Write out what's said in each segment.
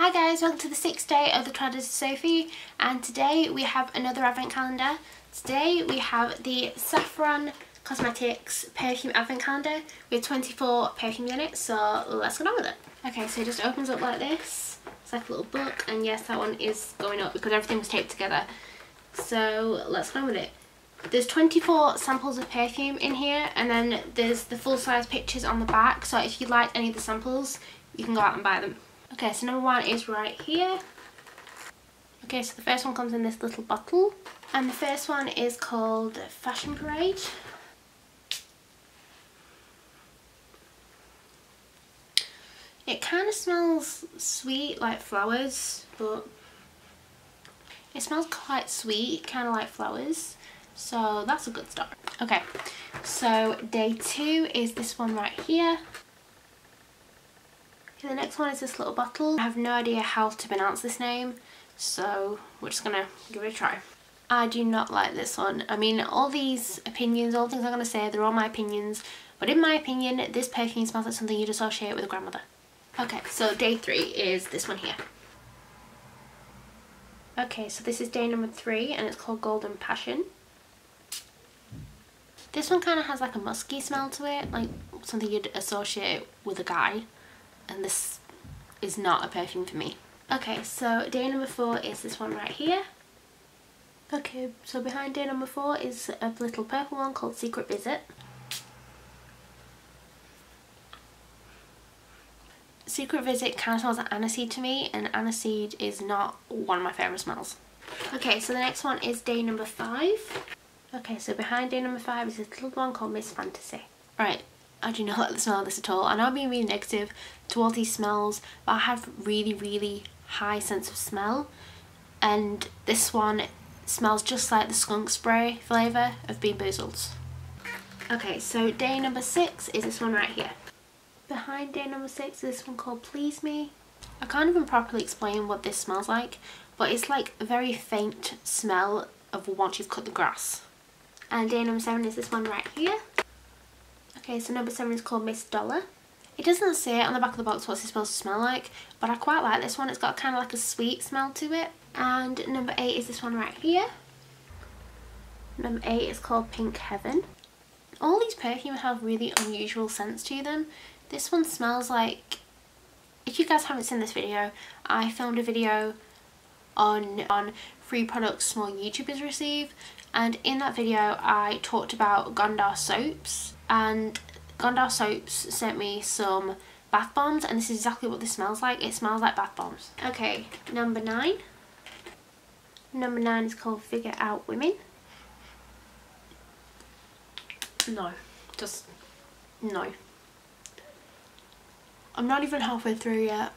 Hi guys, welcome to the 6th day of the Travels of Sophie, and today we have another advent calendar. Today we have the Saffron Cosmetics perfume advent calendar with 24 perfumes in it, so let's get on with it. Okay, so it just opens up like this. It's like a little book, and yes, that one is going up because everything was taped together. So let's get on with it. There's 24 samples of perfume in here, and then there's the full-size pictures on the back, so if you like any of the samples you can go out and buy them. Okay, so number one is right here. Okay, so the first one comes in this little bottle, and the first one is called Fashion Parade. It kind of smells sweet, like flowers, but it smells quite sweet, kind of like flowers, so that's a good start. Okay, so day two is this one right here. Okay, the next one is this little bottle. I have no idea how to pronounce this name, so we're just gonna give it a try. I do not like this one. I mean, all these opinions, all the things I'm gonna say, they're all my opinions, but in my opinion, this perfume smells like something you'd associate with a grandmother. Okay, so day three is this one here. Okay, so this is day number 3, and it's called Golden Passion. This one kind of has like a musky smell to it, like something you'd associate with a guy. And this is not a perfume for me. Okay, so day number 4 is this one right here. Okay, so behind day number 4 is a little purple one called Secret Visit. Secret Visit kind of smells like aniseed to me, and aniseed is not one of my favourite smells. Okay, so the next one is day number 5. Okay, so behind day number 5 is this little one called Miss Fantasy. Right. I do not like the smell of this at all. I know I'm being really negative towards these smells, but I have really high sense of smell, and this one smells just like the skunk spray flavour of Bean Boozled. Okay, so day number 6 is this one right here. Behind day number 6 is this one called Please Me. I can't even properly explain what this smells like, but it's like a very faint smell of once you've cut the grass. And day number 7 is this one right here. Okay, so number 7 is called Miss Dollar. It doesn't say on the back of the box what's it supposed to smell like, but I quite like this one. It's got kind of like a sweet smell to it. And number 8 is this one right here. Number 8 is called Pink Heaven. All these perfumes have really unusual scents to them. This one smells like, if you guys haven't seen this video, I filmed a video on free products small YouTubers receive, and in that video I talked about Gondar soaps, and Gondar soaps sent me some bath bombs, and this is exactly what this smells like. It smells like bath bombs. Okay, number 9. Number 9 is called Figure Out Women. No, just no. I'm not even halfway through yet,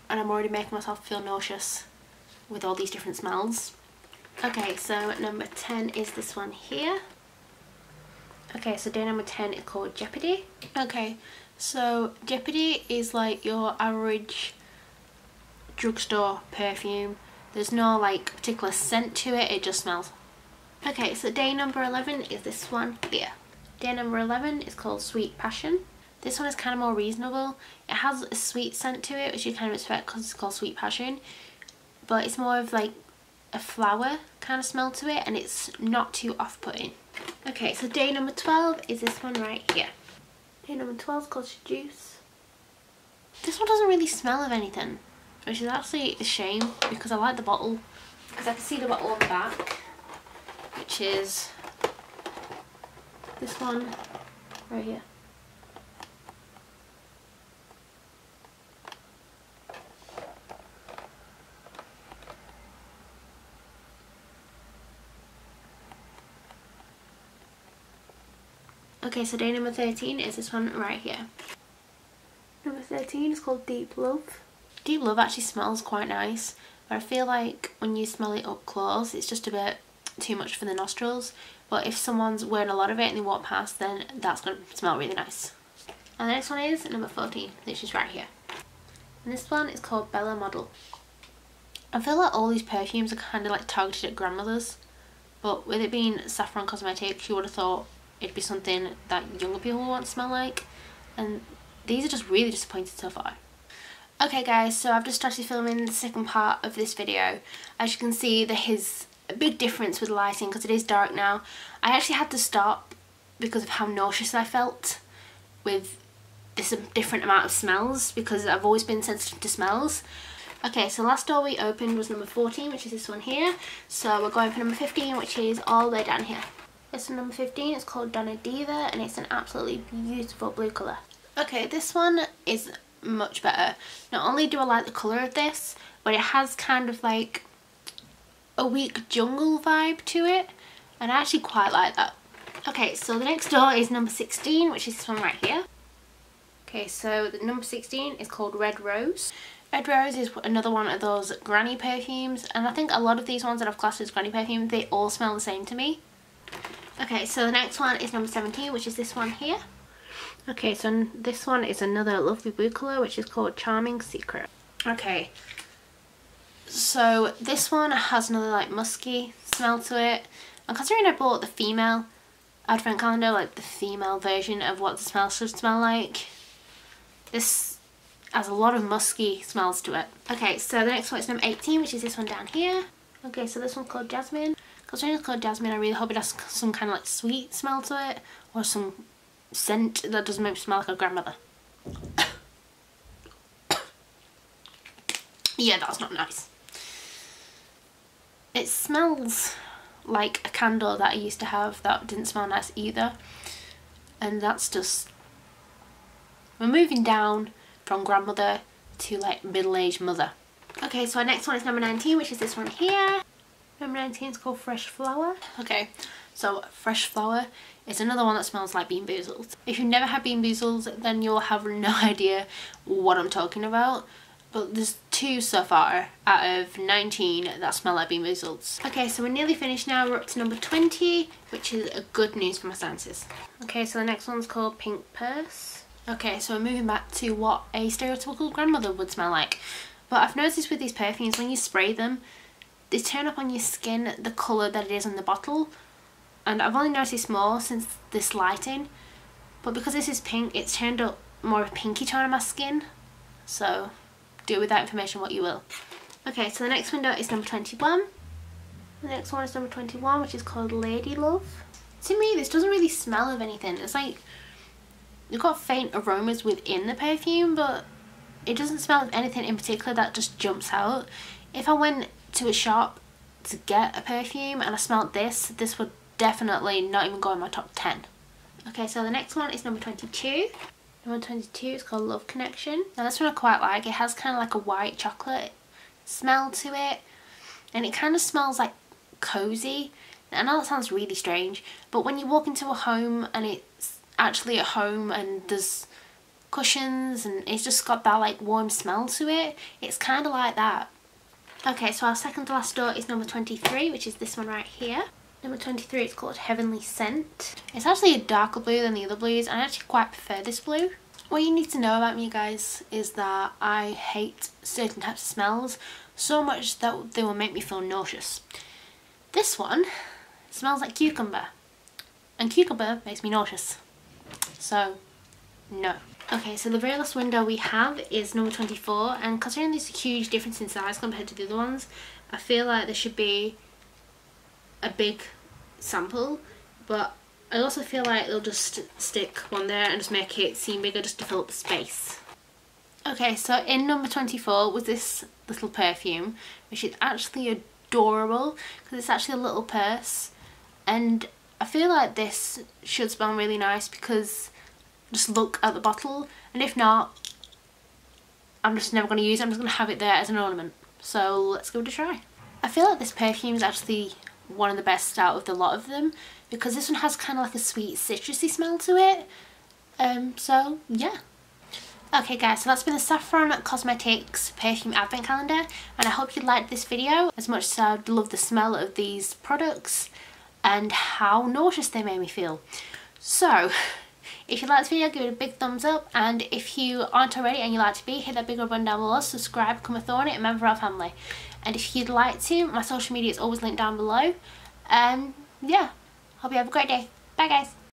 and I'm already making myself feel nauseous with all these different smells. Okay, so number 10 is this one here. Okay, so day number 10 is called Jeopardy. Okay, so Jeopardy is like your average drugstore perfume. There's no like particular scent to it, it just smells. Okay, so day number 11 is this one here. Day number 11 is called Sweet Passion. This one is kind of more reasonable. It has a sweet scent to it, which you kind of expect because it's called Sweet Passion. But it's more of like a flower kind of smell to it, and it's not too off-putting. Okay, so day number 12 is this one right here. Day number 12 is called Seduce. This one doesn't really smell of anything, which is actually a shame because I like the bottle, because I can see the bottle on the back, which is this one right here. Okay, so day number 13 is this one right here. Number 13 is called Deep Love. Deep Love actually smells quite nice, but I feel like when you smell it up close, it's just a bit too much for the nostrils. But if someone's wearing a lot of it and they walk past, then that's going to smell really nice. And the next one is number 14, which is right here. And this one is called Bella Model. I feel like all these perfumes are kind of like targeted at grandmothers, but with it being Saffron Cosmetics, you would have thought it'd be something that younger people want to smell like, and these are just really disappointed so far. Okay guys, so I've just started filming the second part of this video. As you can see, there is a big difference with lighting because it is dark now. I actually had to stop because of how nauseous I felt with this different amount of smells, because I've always been sensitive to smells. Okay, so last door we opened was number 14, which is this one here. So we're going for number 15, which is all the way down here. This one, number 15, it's called Donna Diva, and it's an absolutely beautiful blue colour. Okay, this one is much better. Not only do I like the colour of this, but it has kind of like a weak jungle vibe to it, and I actually quite like that. Okay, so the next door is number 16, which is this one right here. Okay, so the number 16 is called Red Rose. Red Rose is another one of those granny perfumes, and I think a lot of these ones that I've classed as granny perfume, they all smell the same to me. Okay, so the next one is number 17, which is this one here. Okay, so this one is another lovely blue colour, which is called Charming Secret. Okay, so this one has another like musky smell to it. And considering I bought the female advent calendar, like the female version of what the smell should smell like, this has a lot of musky smells to it. Okay, so the next one is number 18, which is this one down here. Okay, so this one's called Jasmine. Considering it's called Jasmine, I really hope it has some kind of like sweet smell to it, or some scent that doesn't make me smell like a grandmother. Yeah, that's not nice. It smells like a candle that I used to have that didn't smell nice either, and that's just, we're moving down from grandmother to like middle-aged mother. Okay, so our next one is number 19, which is this one here. Number 19 is called Fresh Flower. Okay, so Fresh Flower is another one that smells like Bean Boozled. If you've never had Bean Boozled, then you'll have no idea what I'm talking about. But there's 2 so far out of 19 that smell like Bean Boozled. Okay, so we're nearly finished now. We're up to number 20, which is a good news for my senses. Okay, so the next one's called Pink Purse. Okay, so we're moving back to what a stereotypical grandmother would smell like. But I've noticed with these perfumes, when you spray them, they turn up on your skin the colour that it is in the bottle. And I've only noticed more since this lighting. But because this is pink, it's turned up more of a pinky tone on my skin. So do with that information what you will. Okay, so the next window is number 21. The next one is number 21, which is called Lady Love. To me, this doesn't really smell of anything. It's like, you've got faint aromas within the perfume, but it doesn't smell of anything in particular that just jumps out. If I went to a shop to get a perfume and I smelled this would definitely not even go in my top 10. Okay, so the next one is number 22. Number 22 is called Love Connection. Now this one I quite like. It has kind of like a white chocolate smell to it, and it kind of smells like cozy. I know that sounds really strange, but when you walk into a home and it's actually a home and there's cushions and it's just got that like warm smell to it, it's kind of like that. Okay, so our second to last door is number 23, which is this one right here. Number 23 is called Heavenly Scent. It's actually a darker blue than the other blues, and I actually quite prefer this blue. What you need to know about me, guys, is that I hate certain types of smells so much that they will make me feel nauseous. This one smells like cucumber, and cucumber makes me nauseous. So, no. Okay, so the very last window we have is number 24, and considering there's a huge difference in size compared to the other ones, I feel like there should be a big sample, but I also feel like they'll just stick one there and just make it seem bigger just to fill up the space. Okay, so in number 24 was this little perfume, which is actually adorable because it's actually a little purse, and I feel like this should smell really nice because just look at the bottle, and if not, I'm just never going to use it. I'm just going to have it there as an ornament. So let's give it a try. I feel like this perfume is actually one of the best out of the lot of them because this one has kind of like a sweet citrusy smell to it. So yeah. Okay guys, so that's been the Saffron Cosmetics Perfume Advent Calendar, and I hope you liked this video as much as I love the smell of these products and how nauseous they made me feel. So if you like this video, give it a big thumbs up, and if you aren't already and you like to be, hit that big red button down below, subscribe, become a Thorny, a member of our family. And if you'd like to, my social media is always linked down below. Yeah, hope you have a great day. Bye guys.